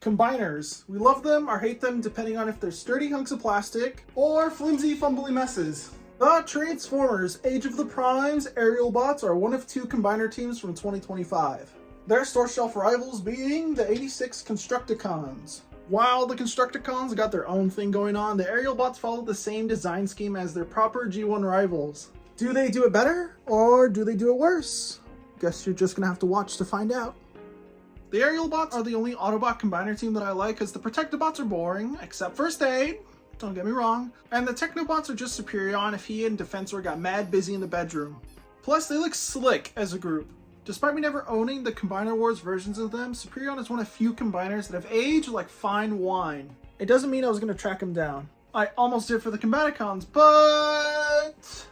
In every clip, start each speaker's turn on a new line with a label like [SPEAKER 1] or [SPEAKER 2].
[SPEAKER 1] Combiners. We love them or hate them depending on if they're sturdy hunks of plastic or flimsy, fumbly messes. The Transformers Age of the Primes Aerialbots are one of two combiner teams from 2025. Their store shelf rivals being the 86 Constructicons. While the Constructicons got their own thing going on, the Aerialbots follow the same design scheme as their proper G1 rivals. Do they do it better or do they do it worse? Guess you're just gonna have to watch to find out. The Aerialbots are the only Autobot combiner team that I like because the Protectobots are boring, except First Aid, don't get me wrong, and the Technobots are just Superion if he and Defensor got mad busy in the bedroom. Plus, they look slick as a group. Despite me never owning the Combiner Wars versions of them, Superion is one of few combiners that have aged like fine wine. It doesn't mean I was going to track him down. I almost did for the Combaticons, but...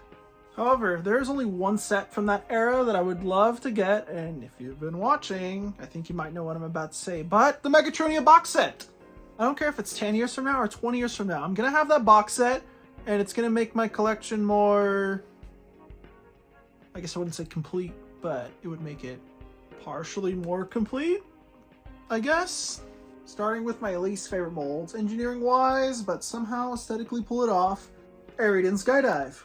[SPEAKER 1] However, there is only one set from that era that I would love to get, and if you've been watching, I think you might know what I'm about to say, but the Megatronia box set! I don't care if it's 10 years from now or 20 years from now, I'm gonna have that box set, and it's gonna make my collection more... I guess I wouldn't say complete, but it would make it partially more complete, I guess? Starting with my least favorite molds, engineering-wise, but somehow aesthetically pull it off, Air Raid Skydive.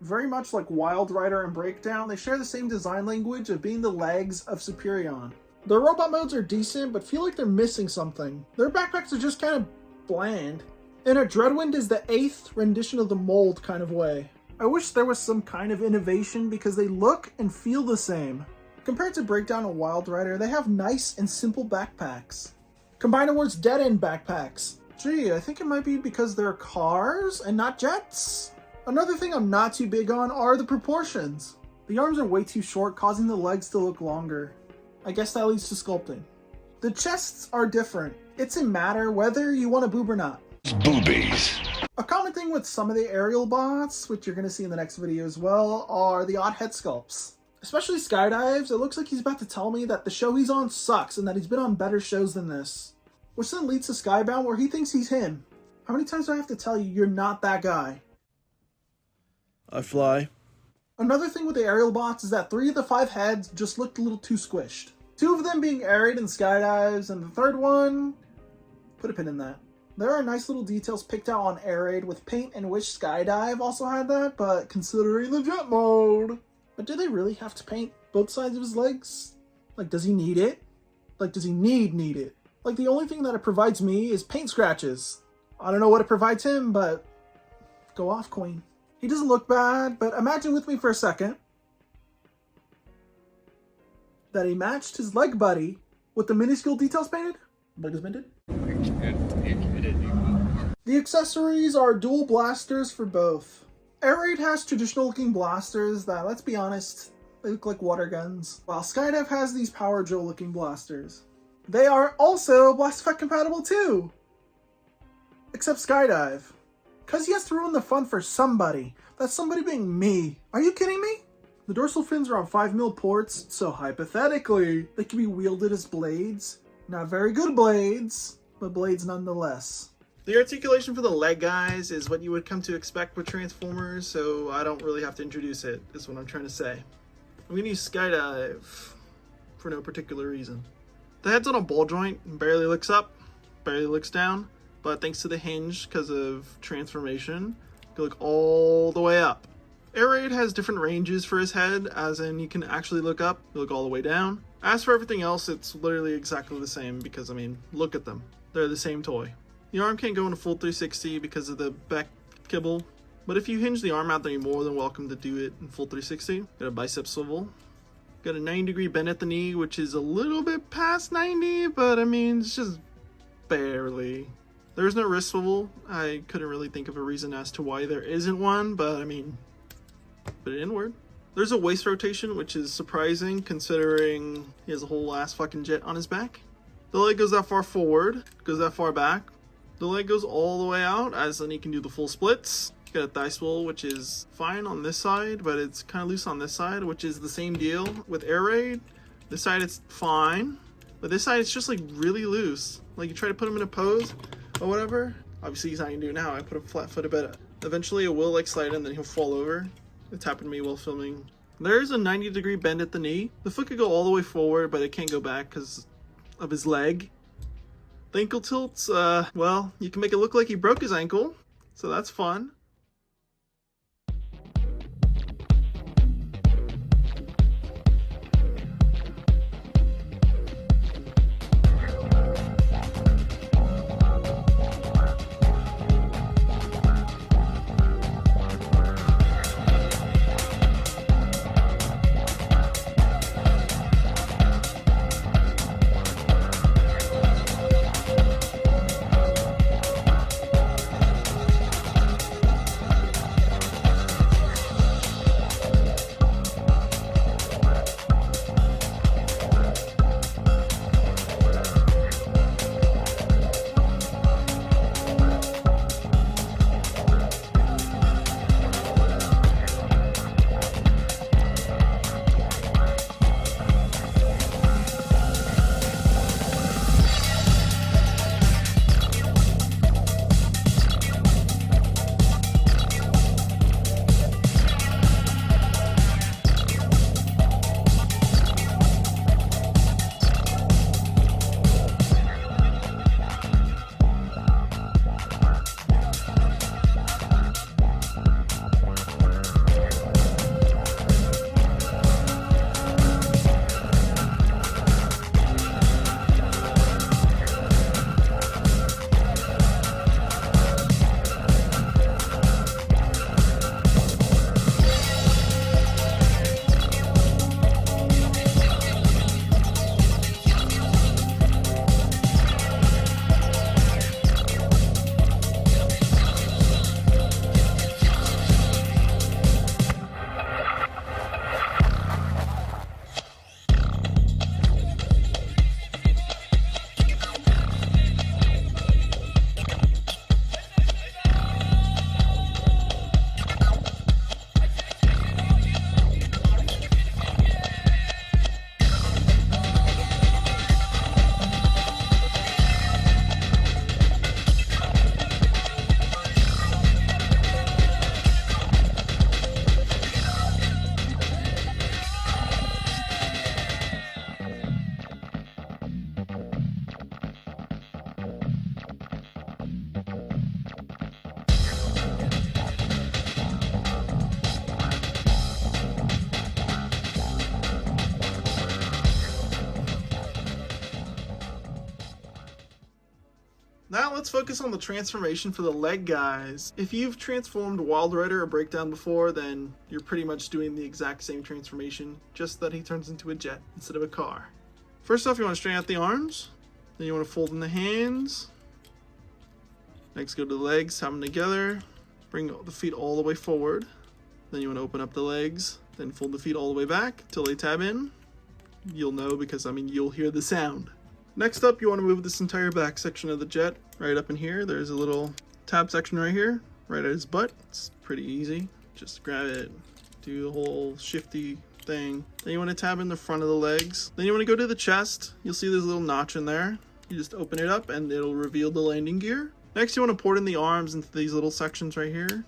[SPEAKER 1] Very much like Wild Rider and Breakdown, they share the same design language of being the legs of Superion. Their robot modes are decent, but feel like they're missing something. Their backpacks are just kind of bland. And a Dreadwind is the 8th rendition of the mold kind of way. I wish there was some kind of innovation because they look and feel the same. Compared to Breakdown and Wild Rider, they have nice and simple backpacks. Combiner Wars dead-end backpacks. Gee, I think it might be because they're cars and not jets. Another thing I'm not too big on are the proportions. The arms are way too short, causing the legs to look longer. I guess that leads to sculpting. The chests are different. It's a matter whether you want a boob or not.
[SPEAKER 2] Boobies.
[SPEAKER 1] A common thing with some of the Aerialbots, which you're going to see in the next video as well, are the odd head sculpts. Especially Skydives, it looks like he's about to tell me that the show he's on sucks and that he's been on better shows than this. Which then leads to Skybound where he thinks he's him. How many times do I have to tell you you're not that guy?
[SPEAKER 3] I fly.
[SPEAKER 1] Another thing with the Aerialbots is that 3 of the 5 heads just looked a little too squished. 2 of them being Air Raid and Skydives, and the third one... put a pin in that. There are nice little details picked out on Air Raid with paint and wish Skydive also had that, but considering the jet mode... But do they really have to paint both sides of his legs? Like, does he need it? Like, does he need it? Like, the only thing that it provides me is paint scratches. I don't know what it provides him, but... go off, Queen. He doesn't look bad, but imagine with me for a second that he matched his leg buddy with the minuscule details painted. Leg is minted. The accessories are dual blasters for both. Air Raid has traditional looking blasters that, let's be honest, they look like water guns, while Skydive has these power drill looking blasters. They are also blast effect compatible too! Except Skydive. Because he has to ruin the fun for somebody. That's somebody being me. Are you kidding me? The dorsal fins are on 5mm ports, so hypothetically, they can be wielded as blades. Not very good blades, but blades nonetheless. The articulation for the leg guys is what you would come to expect with Transformers, so I don't really have to introduce it, is what I'm trying to say. I'm going to use Skydive for no particular reason. The head's on a ball joint, barely looks up, barely looks down. But thanks to the hinge, because of transformation, you can look all the way up. Air Raid has different ranges for his head, as in you can actually look up, you look all the way down. As for everything else, it's literally exactly the same, because, I mean, look at them. They're the same toy. The arm can't go in a full 360 because of the back kibble, but if you hinge the arm out, then you're more than welcome to do it in full 360. Got a bicep swivel. Got a 90-degree bend at the knee, which is a little bit past 90, but, I mean, it's just barely. There's no wrist swivel. I couldn't really think of a reason as to why there isn't one, but I mean, put it inward. There's a waist rotation, which is surprising considering he has a whole ass fucking jet on his back. The leg goes that far forward, goes that far back. The leg goes all the way out, as then he can do the full splits. You got a thigh swivel, which is fine on this side, but it's kind of loose on this side, which is the same deal with Air Raid. This side it's fine, but this side it's just like really loose. Like you try to put him in a pose or whatever. Obviously he's not gonna do it now. I put him flat footed, but eventually it will like slide in, then he'll fall over. It's happened to me while filming There's a 90-degree bend at the knee. The foot could go all the way forward, but it can't go back because of his leg. The ankle tilts, well, you can make it look like he broke his ankle, so that's fun. Now let's focus on the transformation for the leg guys. If you've transformed Wild Rider or Breakdown before, then you're pretty much doing the exact same transformation, just that he turns into a jet instead of a car. First off, you want to straighten out the arms, then you want to fold in the hands. Next, go to the legs, have them together, bring the feet all the way forward. Then you want to open up the legs, then fold the feet all the way back till they tab in. You'll know because, you'll hear the sound. Next up, you want to move this entire back section of the jet right up in here. There's a little tab section right here, right at his butt. It's pretty easy. Just grab it, do the whole shifty thing. Then you want to tab in the front of the legs. Then you want to go to the chest. You'll see there's a little notch in there. You just open it up and it'll reveal the landing gear. Next, you want to port in the arms into these little sections right here.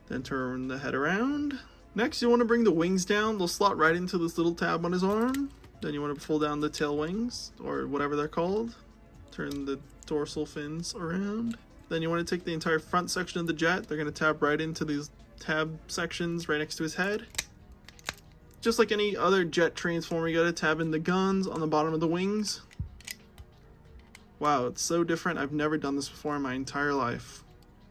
[SPEAKER 1] Then turn the head around. Next, you want to bring the wings down. They'll slot right into this little tab on his arm. Then you want to pull down the tail wings, or whatever they're called. Turn the dorsal fins around. Then you want to take the entire front section of the jet. They're going to tab right into these tab sections right next to his head. Just like any other jet transformer, you got to tab in the guns on the bottom of the wings. Wow, it's so different. I've never done this before in my entire life.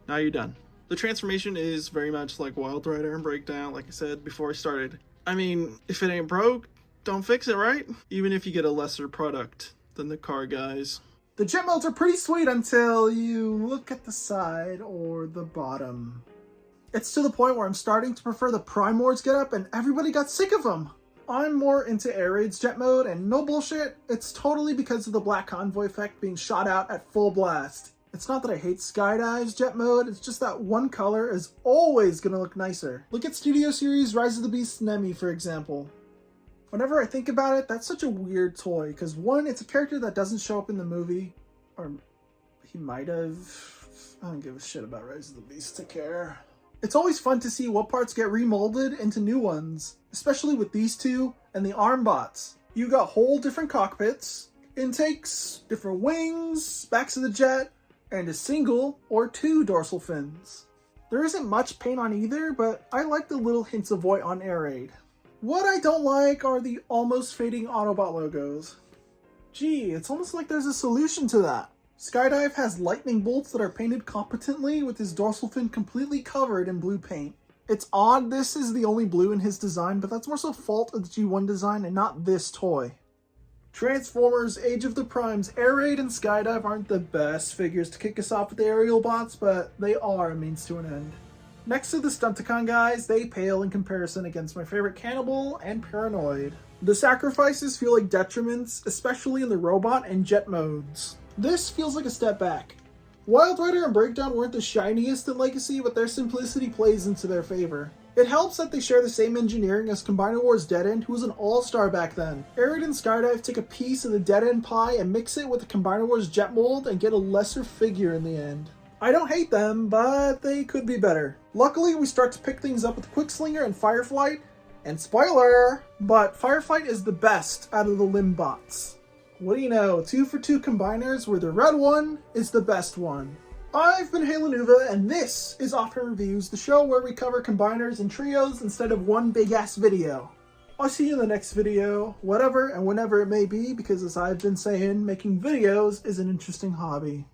[SPEAKER 1] Now you're done. The transformation is very much like Wild Rider and Breakdown, like I said before I started. If it ain't broke, don't fix it, right? Even if you get a lesser product than the car guys. The jet modes are pretty sweet until you look at the side or the bottom. It's to the point where I'm starting to prefer the Primords getup and everybody got sick of them. I'm more into Air Raid's jet mode, and no bullshit, it's totally because of the Black Convoy effect being shot out at full blast. It's not that I hate Skydive's jet mode, it's just that one color is always gonna look nicer. Look at Studio Series Rise of the Beast Nemi, for example. Whenever I think about it, that's such a weird toy, because one, it's a character that doesn't show up in the movie, or he might have. I don't give a shit about Rise of the Beast to care. It's always fun to see what parts get remolded into new ones, especially with these two and the Armbots. You got whole different cockpits, intakes, different wings, backs of the jet, and a single or two dorsal fins. There isn't much paint on either, but I like the little hints of white on Air Raid. What I don't like are the almost fading Autobot logos. Gee, it's almost like there's a solution to that. Skydive has lightning bolts that are painted competently with his dorsal fin completely covered in blue paint. It's odd this is the only blue in his design, but that's more so fault of the G1 design and not this toy. Transformers, Age of the Primes, Air Raid, and Skydive aren't the best figures to kick us off with the Aerialbots, but they are a means to an end. Next to the Stunticon guys, they pale in comparison against my favorite Cannibal and Paranoid. The sacrifices feel like detriments, especially in the robot and jet modes. This feels like a step back. Wild Rider and Breakdown weren't the shiniest in Legacy, but their simplicity plays into their favor. It helps that they share the same engineering as Combiner Wars Dead End, who was an all-star back then. Air Raid and Skydive take a piece of the Dead End pie and mix it with the Combiner Wars Jet mold and get a lesser figure in the end. I don't hate them, but they could be better. Luckily, we start to pick things up with Quickslinger and Fireflight, and spoiler, but Fireflight is the best out of the Limbots. What do you know, 2 for 2 combiners where the red one is the best one. I've been Halo Nuva, and this is Offhand Reviews, the show where we cover combiners and trios instead of one big-ass video. I'll see you in the next video, whatever and whenever it may be, because as I've been saying, making videos is an interesting hobby.